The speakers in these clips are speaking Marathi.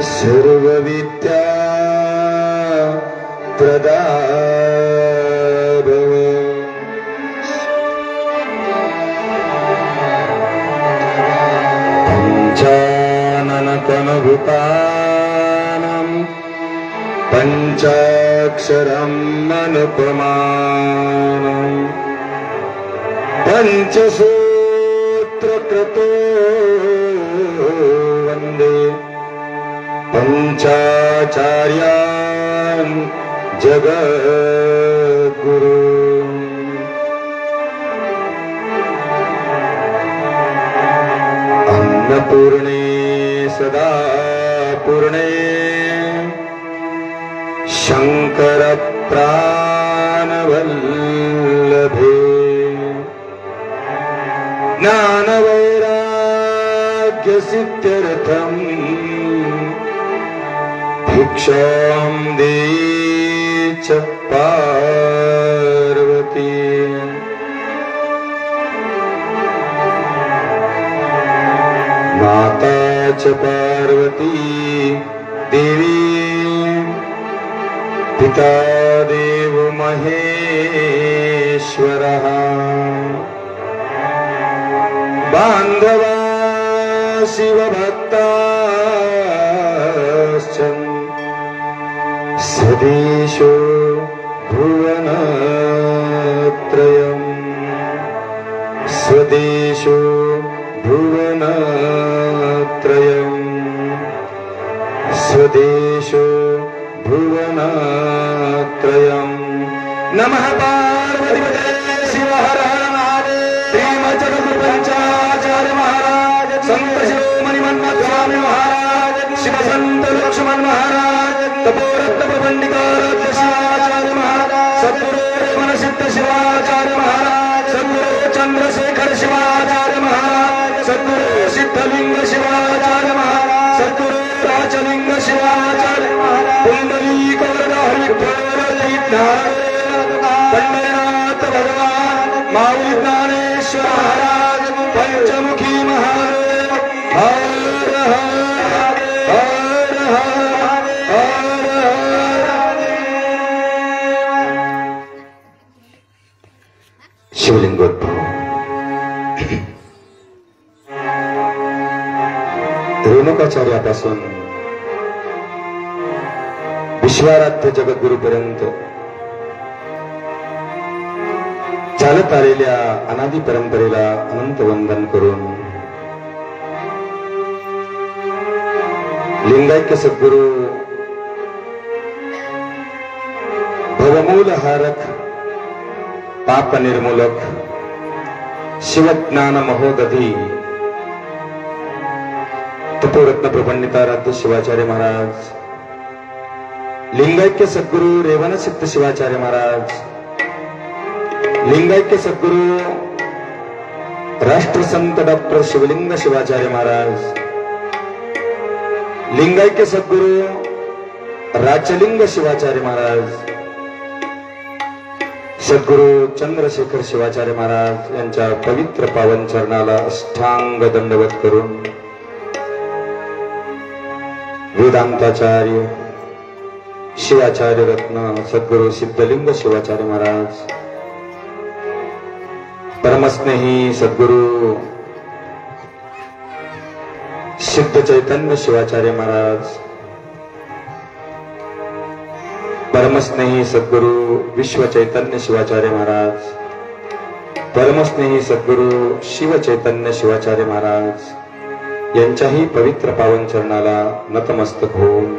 सर्व विद्या प्रदाभव पंचाननतनुभूतानां पंचाक्षरम् अनुपमानम् पंचसूत्रकृतो वन्दे पंचाचार्यान् जगद्गुरु। अन्नपूर्णे सदा पूर्णे शंकर प्राणवल्लभे ज्ञानवैराग्य सिद्ध्यर्थम् भिक्षां देहि च पार्वती। माता च पार्वती देवी पिता देव महेश्वरः बान्धवा शिवभक्ताश्च सदेशो भुवनत्रयम् स्वदेशो भुवनत्रयम् स्वदेशो भुवनत्रयम्। नमः पार्वतीपते शिव हर हर महादेव। श्रीमज्जगद्गुरुपंचाचार्य महाराज, संत शिरोमणि मन्मथ स्वामी महाराज, शिव संत लक्ष्मण महाराज, तपोरत्न प्रबंधिकाराध्य शिवाचार्य महाराज, सद्गुरु रेवण सिद्ध शिवाचार्य महाराज, सद्गुरु चंद्रशेखर शिवाचार्य महाराज, सद्गुरु सिद्धलिंग शिवाचार्य महाराज, सद्गुरु राजलिंग शिवाचार्य महाराज, पुंडलीक वरद हरिविठ्ठल पंढरीनाथ भगवान माऊली ज्ञानेश्वर महाराज, पंचमुखी महादेव हर हर हर हर हर। शिवलिंगोद्भव रेणुकाचार्यापासून विश्वाराध्य जगद्गुरूपर्यंत चालत आलेल्या अनादी परंपरेला अनंत वंदन करून लिंगायक्य सद्गुरु भवमूल हारक पाप निर्मूलक शिवज्ञान महोदधी तपोरत्न प्रपंडिताराध्य शिवाचार्य महाराज, लिंगायक्य सद्गुरु रेवण सिद्ध शिवाचार्य महाराज, लिंगायक्य सद्गुरु राष्ट्रसंत डॉक्टर शिवलिंग शिवाचार्य महाराज, लिंगायक्य सद्गुरु राजलिंग शिवाचार्य महाराज, सद्गुरु चंद्रशेखर शिवाचार्य महाराज यांच्या पवित्र पावन चरणाला अष्टांग दंडवत करून वेदांताचार्य शिवाचार्य रत्न सद्गुरु सिद्धलिंग शिवाचार्य महाराज, परमस्नेही सद्गुरु सिद्ध चैतन्य शिवाचार्य महाराज, परमस्नेही सद्गुरु विश्व चैतन्य शिवाचार्य महाराज, परमस्नेही सद्गुरु शिव चैतन्य शिवाचार्य महाराज यांच्याही पवित्र पावन चरणाला नतमस्तक होऊन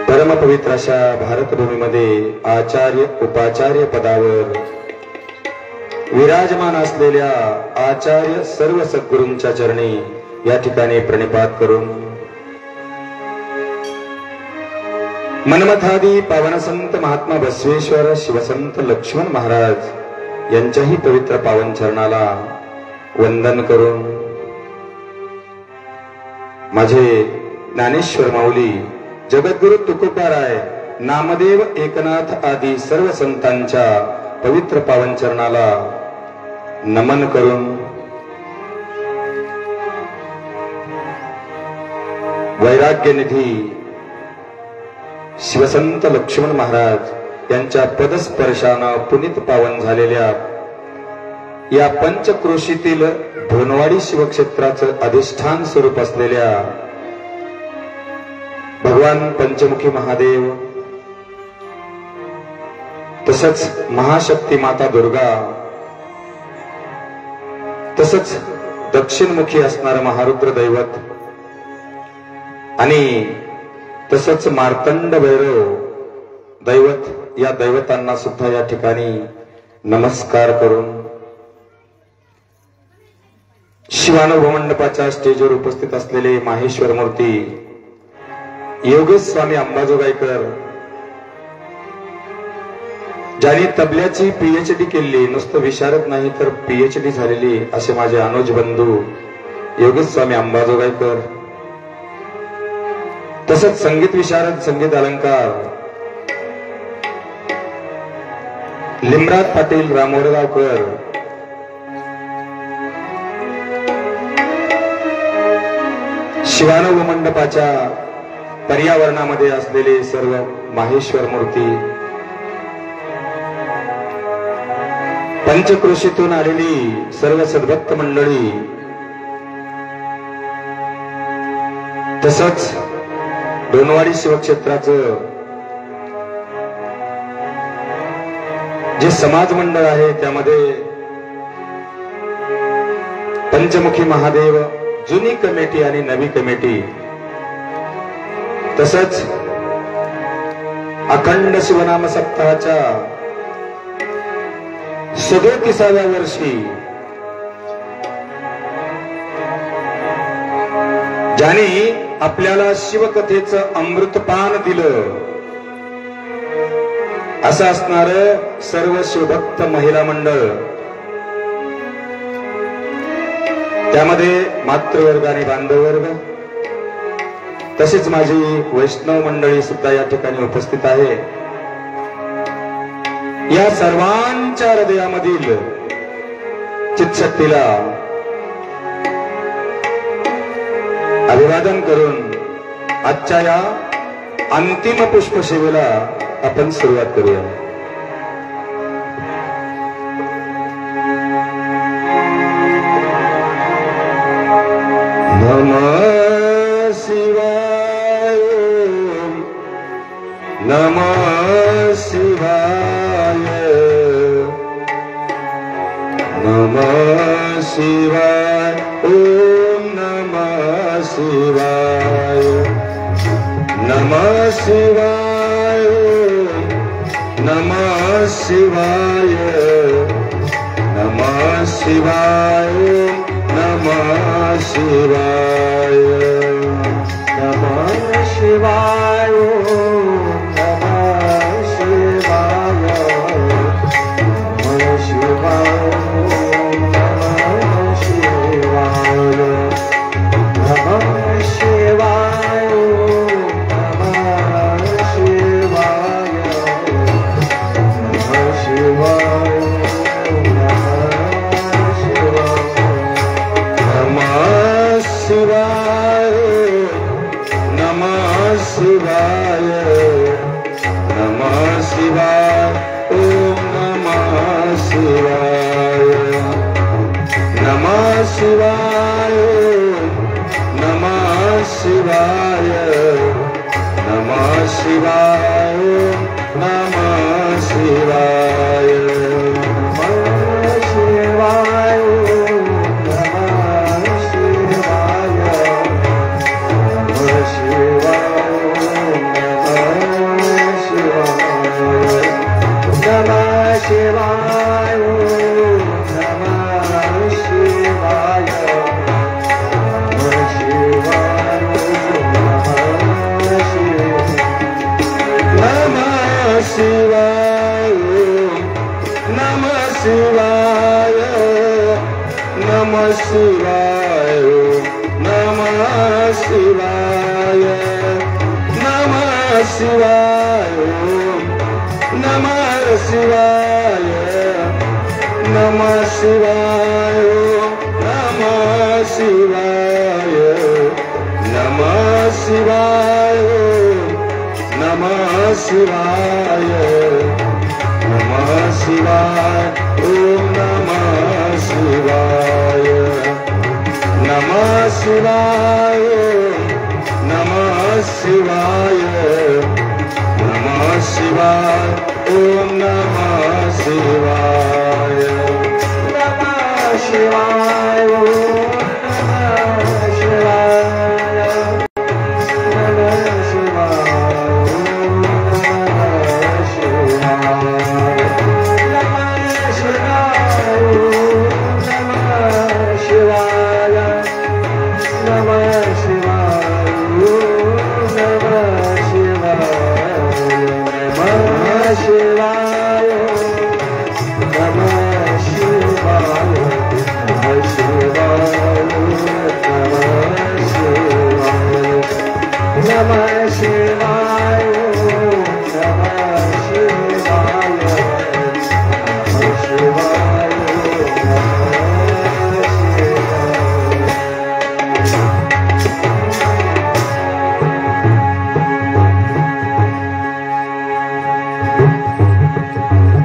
परमपवित्र अशा भारतभूमीमध्ये आचार्य उपाचार्य पदावर विराजमान असलेल्या आचार्य सर्व सद्गुरूंच्या चरणी या ठिकाणी प्रणिपात करून मनमथादी पावनसंत महात्मा बसवेश्वर शिवसंत लक्ष्मण महाराज यांच्याही पवित्र पावन चरणाला वंदन करून माझे ज्ञानेश्वर माऊली जगद्गुरु तुकोबाराय नामदेव एकनाथ आदी सर्व संतांच्या पवित्र पावन चरणाला नमन करून वैराग्यनिधी शिवसंत लक्ष्मण महाराज यांच्या पदस्पर्शानं पुनीत पावन झालेल्या या पंचक्रोशीतील धोनवाडी शिवक्षेत्राचं अधिष्ठान स्वरूप असलेल्या भगवान पंचमुखी महादेव, तसंच महाशक्ती माता दुर्गा, तसंच दक्षिणमुखी असणारं महारुद्र दैवत आणि तसंच मार्तंड भैरव दैवत, या दैवतांना सुद्धा या ठिकाणी नमस्कार करून शिवानुभव मंडपाच्या स्टेजवर उपस्थित असलेले माहेश्वर मूर्ती योगेश स्वामी अंबाजोगाईकर, ज्यांनी तबल्याची PhD केली, नुसतं विशारद नाही तर PhD झालेली असे माझे अनुज बंधू योगेश स्वामी अंबाजोगाईकर, तसंच संगीत विशारद संगीत अलंकार लिमराज पाटील रामोरगावकर, शिवानुभव मंडपाच्या पर्यावरणामध्ये असलेले सर्व माहेश्वर मूर्ती, पंचक्रोशीतून आलेली सर्व सद्भक्त मंडळी, तसंच धोनवाडी शिवक्षेत्राचं जे समाज मंडळ आहे त्यामध्ये पंचमुखी महादेव जुनी कमिटी आणि नवी कमिटी, तसंच अखंड शिवनाम सप्ताहाच्या 37व्या वर्षी ज्यांनी आपल्याला शिवकथेचं अमृतपान दिलं असं असणारं सर्व शिवभक्त महिला मंडळ, त्यामध्ये मातृवर्ग आणि बांधववर्ग, तसेच माझी वैष्णव मंडळी सुद्धा या ठिकाणी उपस्थित आहे. या सर्वांच्या हृदयामधील चित्शक्तीला अभिवादन करून आजच्या या अंतिम पुष्पसेवेला आपण सुरुवात करूया. नमः शिवाय, नमः शिवाय, नमः शिवाय, ओम नमः शिवाय, नमः शिवाय, नमः शिवाय, नमः शिवाय, नमः शिवाय, नमः शिवाय, नमः शिवाय, नमः शिवाय, नमः शिवाय, नमः शिवाय, नमः शिवाय, नमः शिवाय, शिवाय, नमः शिवाय, नमः शिवाय, ओम नमः शिवाय, नमः शिवाय, नमः शिवाय, नमः शिवाय, नमः शिवाय, नमः शिवाय, नमः शिवाय, नमः शिवाय, नमः शिवाय, नमः शिवाय, नमः शिवाय, नमः शिवाय, नमः शिवाय, शिवाय नमः शिवाय नमः शिवाय ओम नमः शिवाय नमः शिवाय नमः शिवाय नमः शिवाय ओम नमः शिवाय नमः शिवाय ओम नमः शिवाय नमः शिवाय ओम नमः शिवाय नमः शिवाय ओम नमः शिवाय नमः शिवाय ओम नमः शिवाय नमः शिवाय नमः शिवाय नमः शिवाय नमः शिवाय नमः शिवाय नमः शिवाय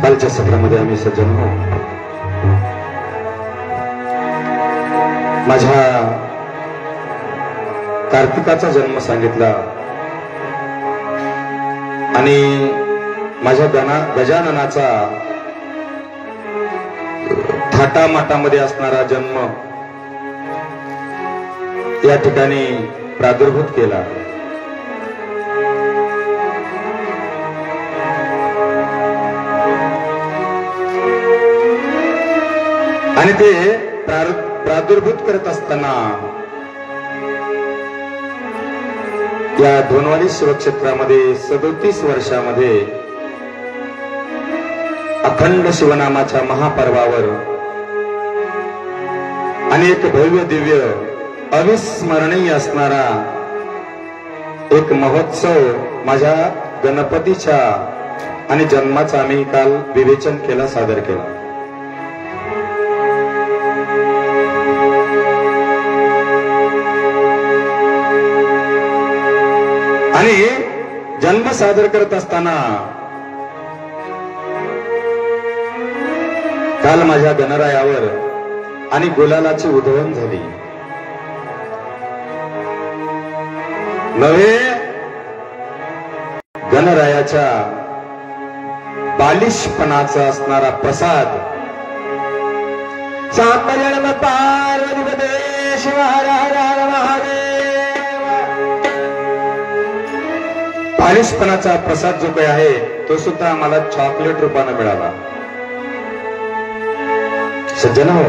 कालच्या सत्रामध्ये आम्ही सज्जन माझ्या कार्तिकाचा जन्म सांगितला आणि माझ्या गजाननाचा थाटामाटामध्ये असणारा जन्म या ठिकाणी प्रादुर्भूत केला. आणि ते प्रादुर्भूत करत असताना या धोनवाडी शिवक्षेत्रामध्ये 37 वर्षामध्ये अखंड शिवनामाच्या महापर्वावर आणि एक भव्य दिव्य अविस्मरणीय असणारा एक महोत्सव माझ्या गणपतीच्या आणि जन्माचा आम्ही काल विवेचन केला, सादर केला. आणि जन्म सादर करत असताना काल माझ्या गणरायावर आणि गुलालाची उधळण झाली. नव्हे गणरायाच्या बालिशपणाचा असणारा प्रसाद साकरण पार्वती शिव हर हर महादेव बालिशपणाचा प्रसाद जो काही आहे तो सुद्धा आम्हाला चॉकलेट रूपाने मिळाला. सज्जन हो,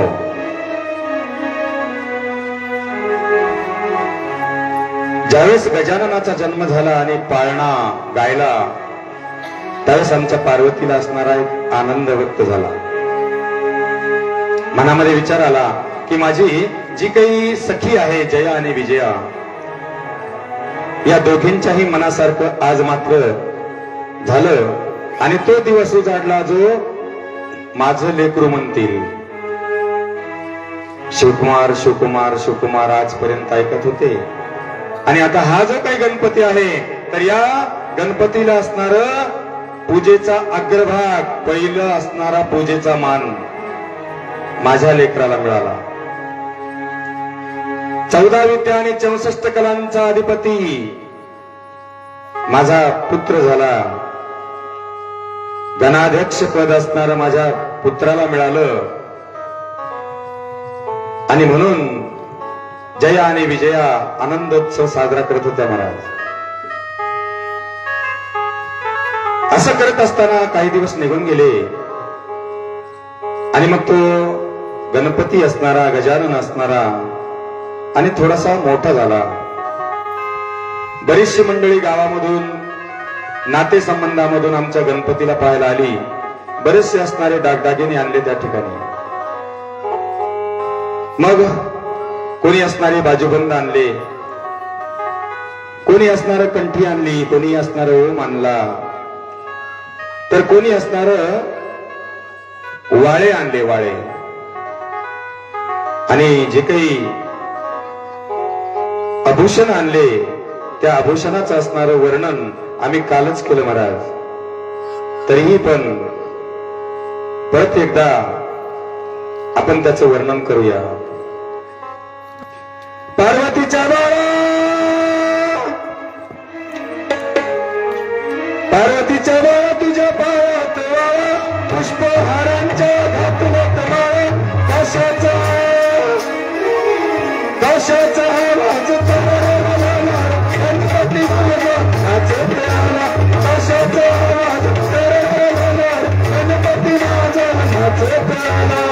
ज्यावेळेस गजाननाचा जन्म झाला आणि पाळणा गायला त्यावेळेस आमच्या पार्वतीला असणारा एक आनंद व्यक्त झाला. मनामध्ये विचार आला की माझी जी काही सखी आहे जया आणि विजया, या दोघींच्याही मनासारखं आज मात्र झालं. आणि तो दिवस उजाडला जो माझं लेकरू म्हणतील. शिवकुमार शिवकुमार शिवकुमार आजपर्यंत ऐकत होते. आणि आता हा जो काही गणपती आहे तर या गणपतीला असणार पूजेचा अग्रभाग, पहिलं असणारा पूजेचा मान माझ्या लेकराला मिळाला. 14 विद्या आणि 64 कलांचा अधिपती माझा पुत्र झाला. गणाध्यक्ष पद असणारं माझ्या पुत्राला मिळालं. आणि म्हणून जया आणि विजया आनंदोत्सव साजरा करत होत्या महाराज. असं करत असताना काही दिवस निघून गेले आणि मग तो गणपती असणारा, गजानन असणारा आणि थोडासा मोठा झाला. बरीचशी मंडळी गावामधून, नातेसंबंधामधून आमच्या गणपतीला पाहायला आली. बरेचसे असणारे दागदागिने आणले त्या ठिकाणी. मग कोणी असणारे बाजूबंद आणले, कोणी असणार कंठी आणली, कोणी असणार ओम आणला, तर कोणी असणार वाळे आणले, वाळे. आणि जे काही आभूषण आणले त्या आभूषणाचं असणारं वर्णन आम्ही कालच केलं महाराज. तरीही पण परत एकदा आपण त्याचं वर्णन करूया. पार्वतीच्या बाळा, पार्वतीच्या बाळा तुझ्या पायात वाळा, पुष्पहारांच्या घातल्यात माळा, कशाचा आवाज गणपती माझा नाचत आला, कशाचा आवाज गणपती माझा नाचत आला.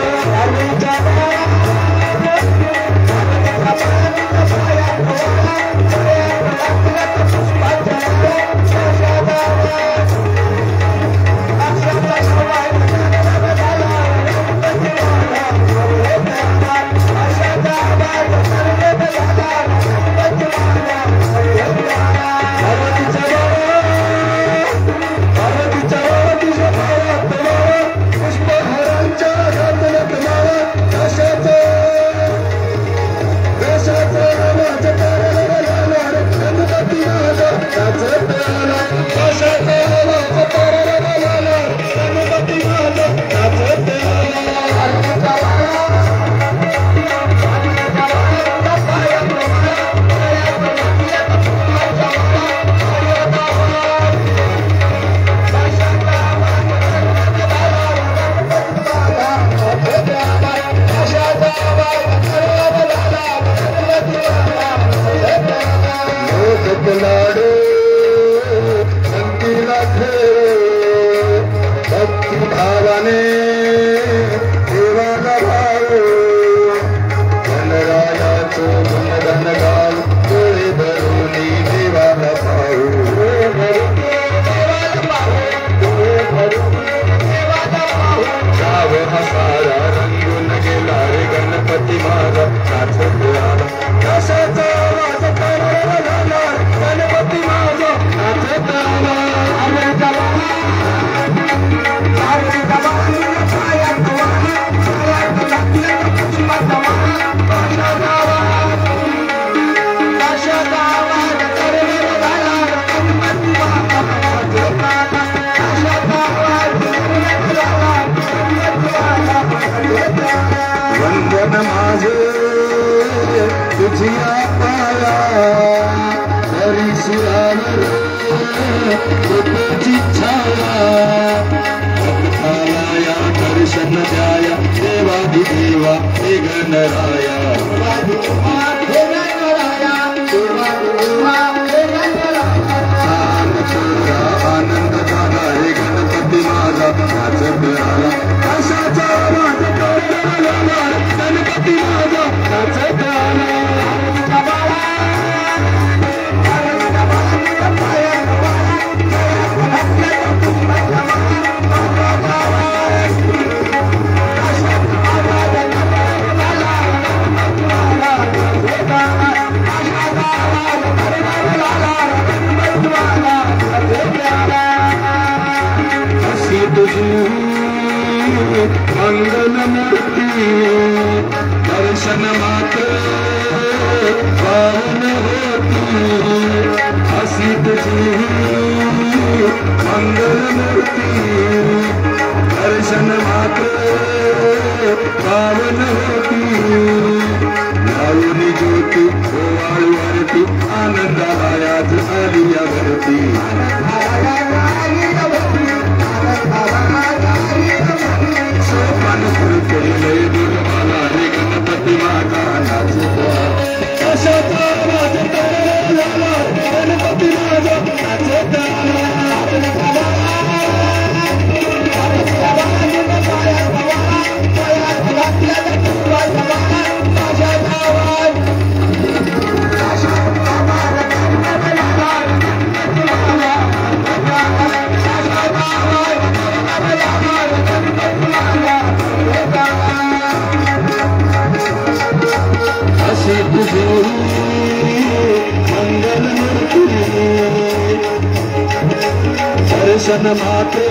दर्शन माते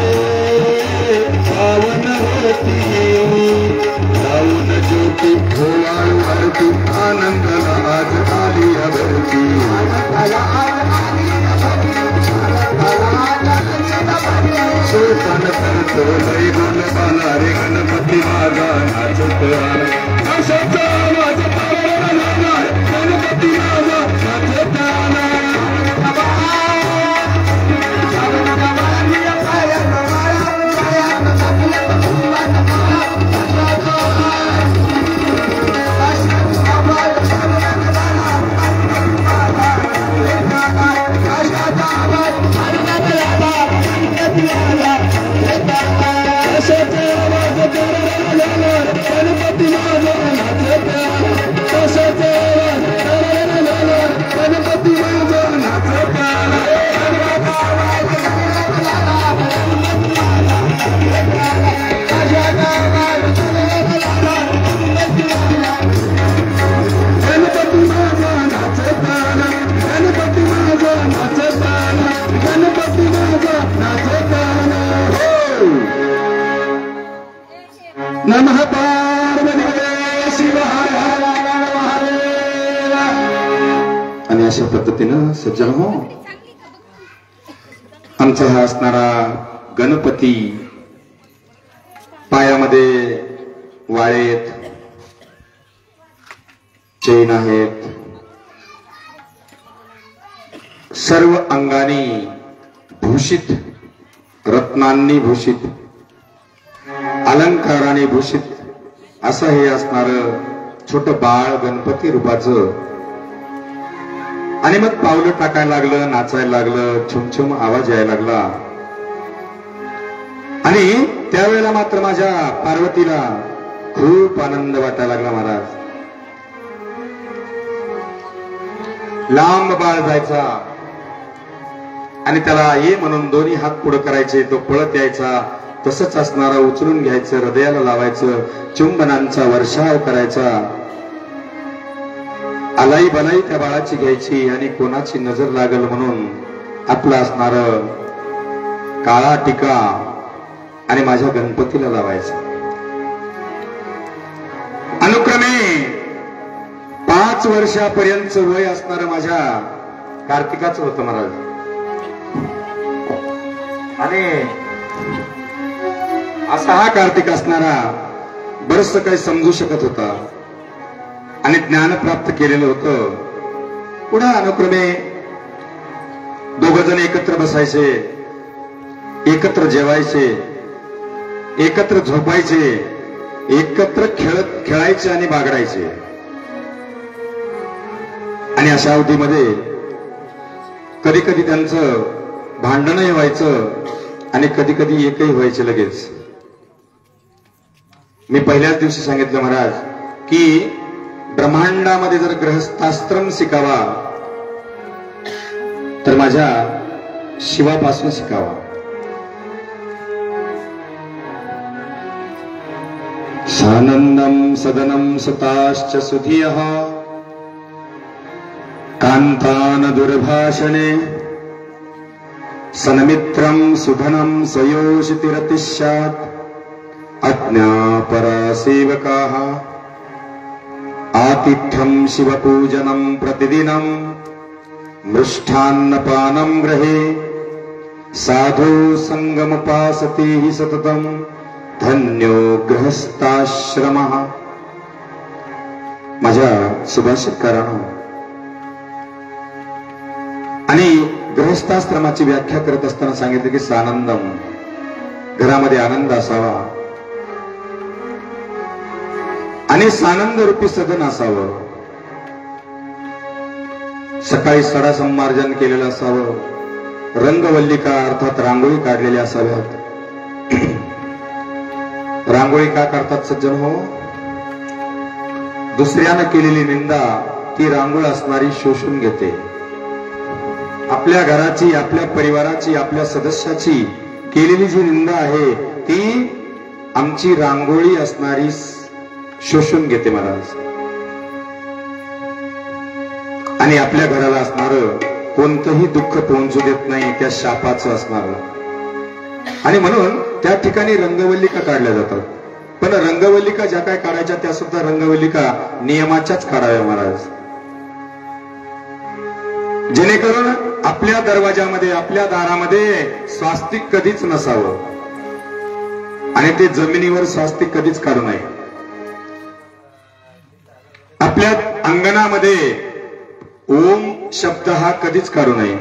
पावन होती, लावून ज्योती आळूवरती आनंदाला आज आली भरती सोपान करतो लय गुण बाला रे गणपती माझा नाचत आला असाचा आवाज पावला गणपती माझा नाचत आला नमः पार्वती शिव हर हर महादेव. आणि अशा पद्धतीनं सज्जन हो आमचा हा असणारा गणपती पायामध्ये वाळेत चैन आहेत सर्व अंगाने भूषित रत्नांनी भूषित अलंकाराने भूषित असं हे असणार छोट बाळ गणपती रूपाचं आणि मग पावलं टाकायला लागलं नाचायला लागलं छुमछुम आवाज यायला लागला आणि त्यावेळेला मात्र माझ्या पार्वतीला खूप आनंद वाटायला लागला महाराज. लांब बाळ जायचा आणि त्याला ये म्हणून दोन्ही हात पुढे करायचे तो पळत यायचा तसंच असणारा उचलून घ्यायचं हृदयाला लावायचं चुंबनांचा वर्षाव करायचा आलाई बलाई त्या बाळाची घ्यायची आणि कोणाची नजर लागल म्हणून आपलं असणार काळा टिका आणि माझ्या गणपतीला लावायचा. अनुक्रमे 5 वर्षापर्यंत वय असणार माझ्या कार्तिकाचं होतं महाराज आणि असा हा कार्तिक असणारा बरंच काही समजू शकत होता आणि ज्ञान प्राप्त केलेलं होतं. पुढे अनुक्रमे दोघ जण एकत्र बसायचे एकत्र जेवायचे एकत्र झोपायचे एकत्र खेळायचे आणि बागडायचे आणि अशा अवधीमध्ये कधी कधी त्यांचं भांडणही व्हायचं आणि कधी कधी एकही व्हायचे लगेच. मी पहिल्याच दिवशी सांगितलं महाराज की ब्रह्मांडामध्ये जर गृहस्थाश्रम शिकावा तर माझ्या शिवापासून शिकावा. सानंदम सदनम सताश्च सुधियः कांतान दुर्भाषणे सनमित्रम सुधनम स्वयोषितिरतिश्यात् अज्ञापरा सेवकाः आतिथ्यं शिवपूजनं प्रतिदिनं मृष्टान्नपानं गृहे साधु संगमुपासते हि सततं धन्यो गृहस्थाश्रमः. माझ्या सुभाषितकारांनो आणि गृहस्थाश्रमाची व्याख्या करत असताना सांगितले की सानंदम घरामध्ये आनंद असावा आणि सानंद रूपी सदन असावं. सकाळी सडा संमार्जन केलेलं असावं रंगवल्लिका अर्थात रांगोळी काढलेल्या असाव्यात. रांगोळी का काढतात सज्जन हो? दुसऱ्यानं केलेली निंदा ती रांगोळ असणारी शोषून घेते. आपल्या घराची आपल्या परिवाराची आपल्या सदस्याची केलेली जी निंदा आहे ती आमची रांगोळी असणारी शोषून घेते महाराज. आणि आपल्या घराला असणारं कोणतंही दुःख पोहोचू देत नाही त्या शापाचं असणार आणि म्हणून त्या ठिकाणी रंगवल्लिका काढल्या जातात. पण रंगवल्लिका ज्या काय काढायच्या त्या सुद्धा रंगवल्लिका नियमाच्याच काढाव्या महाराज, जेणेकरून आपल्या दरवाजामध्ये आपल्या दारामध्ये स्वास्तिक कधीच नसावं आणि ते जमिनीवर स्वास्तिक कधीच काढू नये. आपल्या अंगणामध्ये ओम शब्द हा कधीच काढू नये.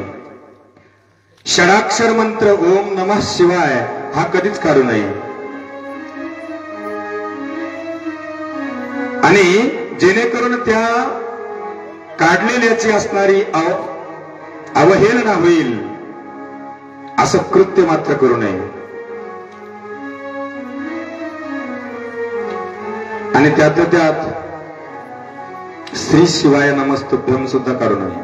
षडाक्षर मंत्र ओम नमः शिवाय हा कधीच काढू नये. आणि जेणेकरून त्या काढलेल्याची असणारी अवहेलना होईल असं कृत्य मात्र करू नये. आणि त्यात श्री शिवाय नमस्तुभ्यम सुद्धा काढू नये.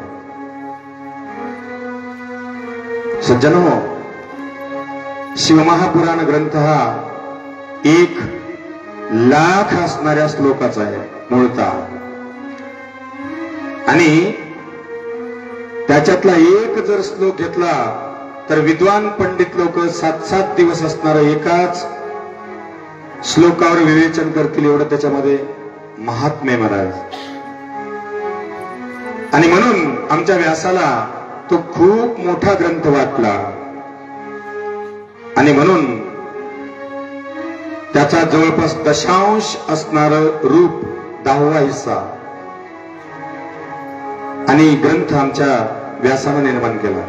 सज्जनो, शिवमहापुराण ग्रंथ हा 1,00,000 असणाऱ्या श्लोकाचा आहे मूळतः, आणि त्याच्यातला एक जर श्लोक घेतला तर विद्वान पंडित लोक 7-7 दिवस असणार एकाच श्लोकावर विवेचन करतील, एवढं त्याच्यामध्ये महात्म्य महाराज. आणि म्हणून आमच्या व्यासाला तो खूप मोठा ग्रंथ वाटला आणि म्हणून त्याचा जवळपास 10 असणार रूप 10वा हिस्सा आणि ग्रंथ आमच्या व्यासानं निर्माण केला.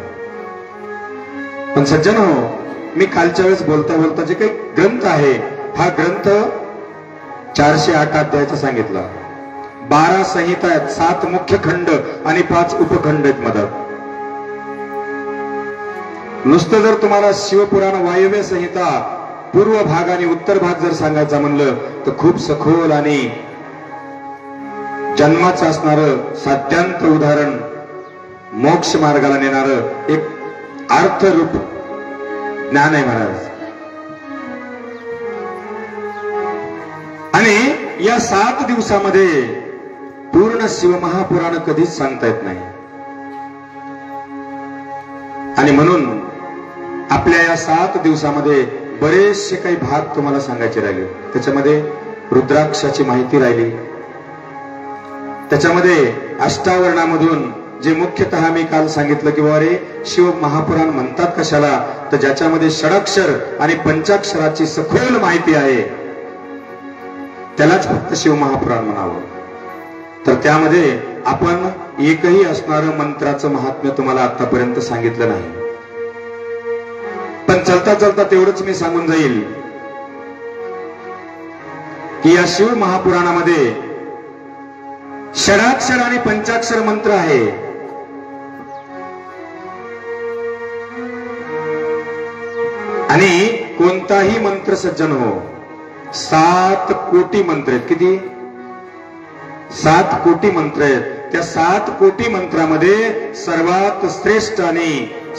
पण सज्जन हो, मी खालच्या वेळेस बोलता बोलता जे काही ग्रंथ आहे हा ग्रंथ 408 अध्यायाचा सांगितला. 12 संहिता आहेत, 7 मुख्य खंड आणि 5 उपखंड आहेत मधात. नुसतं जर तुम्हाला शिवपुराण वायव्य संहिता पूर्व भाग आणि उत्तर भाग जर सांगायचा म्हणलं तर खूप सखोल आणि जन्माचं असणारं साध्यांत उदाहरण, मोक्ष मार्गाला नेणारं एक अर्थरूप ज्ञान आहे महाराज. आणि या 7 दिवसामध्ये पूर्ण शिवमहापुराण कधीच सांगता येत नाही. आणि म्हणून आपल्या या 7 दिवसामध्ये बरेचसे काही भाग तुम्हाला सांगायचे राहिले. त्याच्यामध्ये रुद्राक्षाची माहिती राहिली, त्याच्यामध्ये अष्टावरणामधून जे मुख्यतः मी काल सांगितलं की बाबा रे शिव महापुराण म्हणतात कशाला, तर ज्याच्यामध्ये षडाक्षर आणि पंचाक्षराची सखोल माहिती आहे त्यालाच फक्त शिव महापुराण म्हणावं. तर त्यामध्ये आपण एकही असणारं मंत्राचं महात्म्य तुम्हाला आतापर्यंत सांगितलं नाही. पण चलता चलता तेवढंच मी सांगून जाईल की या शिव महापुराणामध्ये षडाक्षर आणि पंचाक्षर मंत्र आहे. आणि कोणताही मंत्र सज्जन हो, 7 कोटी मंत्र आहेत. किती? 7 कोटी मंत्र आहेत. त्या 7 कोटी मंत्रामध्ये सर्वात श्रेष्ठ आणि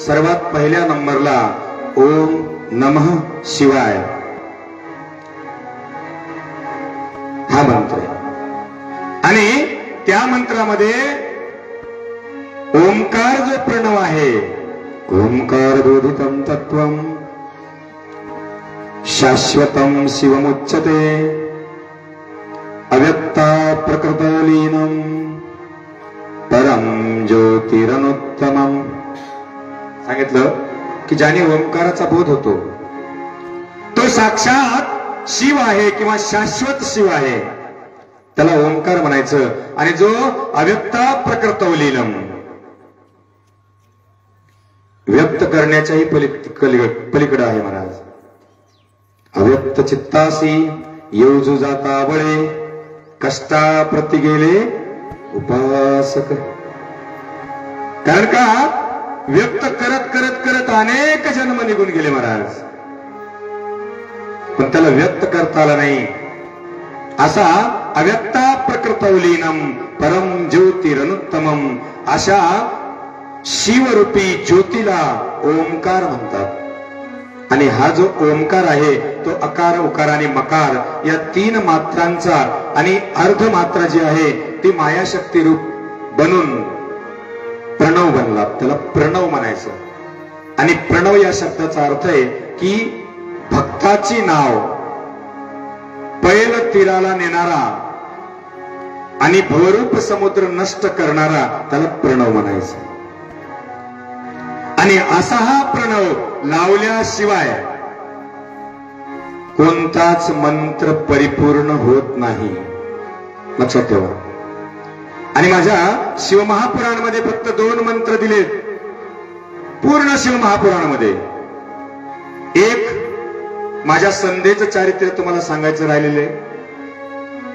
सर्वात पहिल्या नंबरला ओम नमः शिवाय हा मंत्र आहे. आणि त्या मंत्रामध्ये ओंकार जो प्रणव आहे, ओंकार बोधितम तत्वम शाश्वतम शिवमुच्यते अव्यक्ता प्रकृतलीनम परम ज्योतिरनुत्तमम. सांगितलं की ज्याने ओंकाराचा बोध होतो तो साक्षात शिव आहे किंवा शाश्वत शिव आहे, त्याला ओंकार म्हणायचं. आणि जो अव्यक्ता प्रकृतलीनम, व्यक्त करण्याच्याही पलीकडे आहे महाराज. अव्यक्त चित्तासी येऊजू जाता बळे कष्टा प्रति गेले उपासक. कारण का व्यक्त करत करत करत अनेक जन्म निघून गेले महाराज, पण त्याला व्यक्त करता आला नाही. असा अव्यक्ता प्रकृतलीनम परम ज्योतिरनुत्तमम अशा शिवरूपी ज्योतीला ओंकार म्हणतात. आणि हा जो ओंकार आहे तो अकार उकार आणि मकार या 3 मात्रांचा आणि अर्ध मात्रा जी आहे ती मायाशक्ती रूप बनून प्रणव बनला, त्याला प्रणव म्हणायचं. आणि प्रणव या शब्दाचा अर्थ आहे की भक्ताची नाव पैल तीराला नेणारा आणि भवरूप समुद्र नष्ट करणारा त्याला प्रणव म्हणायचा. आणि असा हा प्रणव लावल्याशिवाय कोणताच मंत्र परिपूर्ण होत नाही, लक्षात ठेवा. आणि माझ्या शिवमहापुराणामध्ये फक्त 2 मंत्र दिलेत पूर्ण शिवमहापुराणामध्ये. एक माझ्या संध्येचं चारित्र्य तुम्हाला सांगायचं राहिलेले,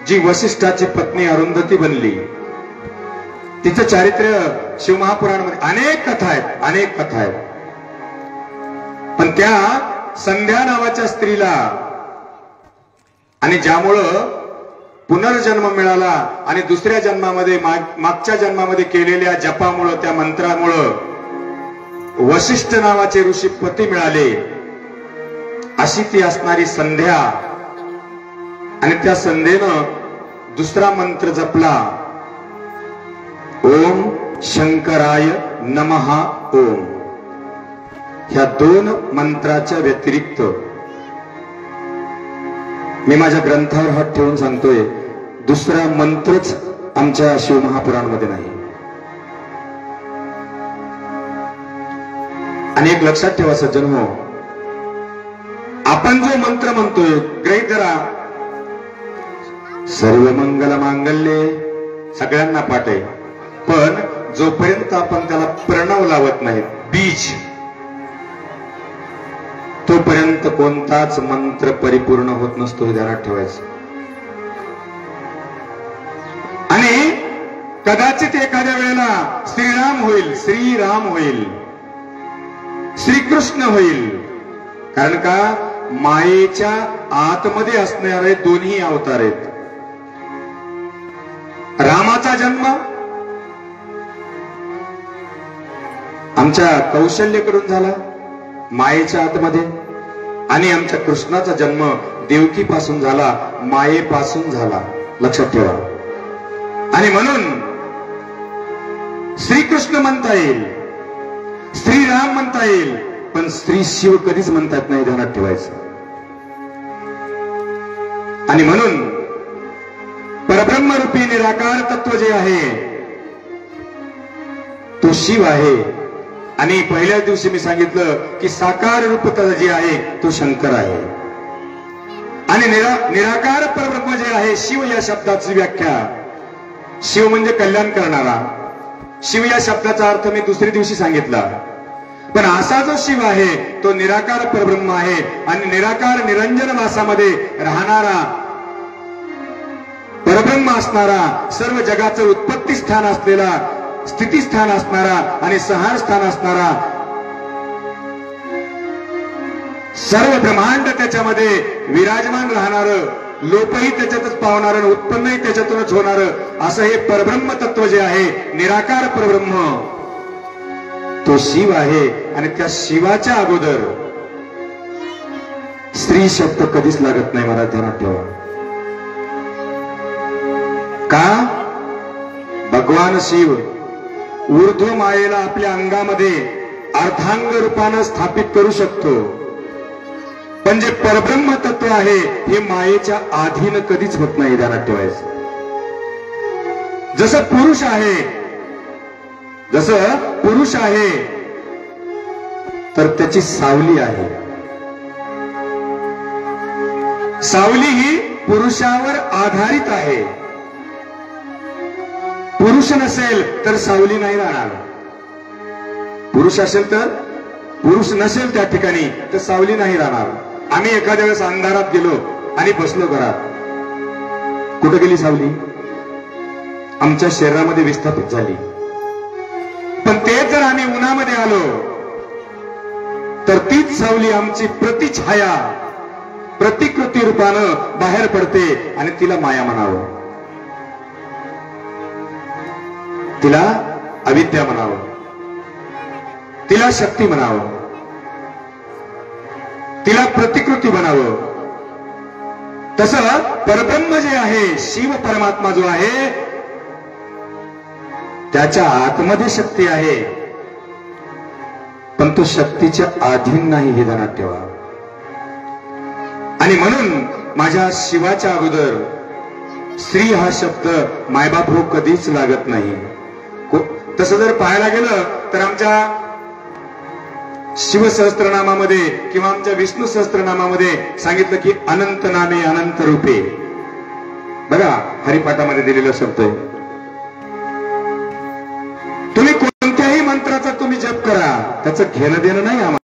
जी वसिष्ठाची पत्नी अरुंधती बनली, तिचं चारित्र्य शिवमहापुराणामध्ये अनेक कथा आहेत. पण त्या संध्या नावाच्या स्त्रीला आणि ज्यामुळं पुनर्जन्म मिळाला आणि दुसऱ्या जन्मामध्ये मागच्या जन्मामध्ये केलेल्या जपामुळं, त्या मंत्रामुळं वसिष्ठ नावाचे ऋषी पती मिळाले, अशी ती असणारी संध्या. आणि त्या संध्येनं दुसरा मंत्र जपला, ओम शंकराय नमः ओम. ह्या 2 मंत्राच्या व्यतिरिक्त मी माझ्या ग्रंथावर हात ठेवून सांगतोय, दुसरा मंत्रच आमच्या शिवमहापुराणामध्ये नाही. आणि एक लक्षात ठेवा सज्जन हो, आपण जो मंत्र म्हणतोय, गृहीत धरा, सर्व मंगल मांगल्ये सगळ्यांना पाठ आहे, पण जोपर्यंत आपण त्याला प्रणव लावत नाही, बीज, तोपर्यंत कोणताच मंत्र परिपूर्ण होत नसतो, हे ध्यानात ठेवायचं. आणि कदाचित एखाद्या वेळेला श्रीराम होईल, श्रीकृष्ण होईल. कारण का, मायेच्या आतमध्ये असणारे 2 अवतार आहेत. रामाचा जन्म आमच्या कौशल्यकडून झाला मायेच्या आतमध्ये, आणि आमच्या कृष्णाचा जन्म देवकीपासून झाला, मायेपासून झाला, लक्षात ठेवा. आणि म्हणून श्रीकृष्ण म्हणता येईल, श्रीराम म्हणता येईल, पण श्री शिव कधीच म्हणतात नाही, ध्यानात ठेवायचं. आणि म्हणून परब्रह्मरूपी निराकार तत्व जे आहे तो शिव आहे. आणि पहिल्याच दिवशी मी सांगितलं की साकार रूप जे आहे तो शंकर आहे. आणि निराकार परब्रह्म जे आहे, शिव या शब्दाची व्याख्या, शिव म्हणजे कल्याण करणारा. शिव या शब्दाचा अर्थ मी दुसऱ्या दिवशी सांगितला. पण असा जो शिव आहे तो निराकार परब्रह्म आहे. आणि निराकार निरंजन वासामध्ये राहणारा, परब्रह्म असणारा, सर्व जगाचं उत्पत्ती स्थान असलेला, स्थिती स्थान असणारा आणि संहार स्थान असणारा, सर्व ब्रह्मांड त्याच्यामध्ये विराजमान राहणारं, लोपही त्याच्यातच पावणारं, उत्पन्नही त्याच्यातूनच होणारं, असं हे परब्रह्म तत्व जे आहे, निराकार परब्रह्म, तो शिव आहे. आणि त्या शिवाच्या अगोदर स्त्री शब्द कधीच लागत नाही, मला ध्यानात ठेवा. का? भगवान शिव ऊर्ध्व मायेला आपल्या अंगामध्ये अर्धांग रूपानं स्थापित करू शकतो, पण जे परब्रह्म तत्व आहे हे मायेच्या अधीन कधीच होत नाही, ध्यानात ठेवायचं. जसं पुरुष आहे तर त्याची सावली आहे. सावली ही पुरुषावर आधारित आहे. पुरुष नसेल तर सावली नाही राहणार. पुरुष असेल तर, पुरुष नसेल त्या ठिकाणी तर सावली नाही राहणार. आम्ही एखाद्या वेळेस अंधारात गेलो आणि बसलो घरात, कुठे गेली सावली? आमच्या शरीरामध्ये विस्थापित झाली. पण ते जर आम्ही उन्हामध्ये आलो तर तीच सावली आमची प्रतिछाया, प्रतिकृती रूपानं बाहेर पडते आणि तिला माया म्हणावं, तिला अविद्या म्हणावं, तिला शक्ती म्हणावं, तिला प्रतिकृती म्हणावं. तसं परब्रह्म जे आहे, शिव परमात्मा जो आहे, त्याच्या आतमध्ये शक्ती आहे, पण तो शक्तीच्या अधीन नाही, हे ध्यानात ठेवा. आणि म्हणून माझ्या शिवाच्या अगोदर स्त्री हा शब्द मायबाप हो कधीच लागत नाही. तसं जर पाहायला गेलं तर आमच्या शिवसहस्त्रनामामध्ये किंवा आमच्या विष्णू सहस्त्रनामामध्ये सांगितलं की अनंत नामे अनंत रूपे. बघा हरिपाठामध्ये दिलेला शब्द आहे. तुम्ही कोणत्याही मंत्राचा तुम्ही जप करा, त्याचं घेणं देणं नाही आम्हाला.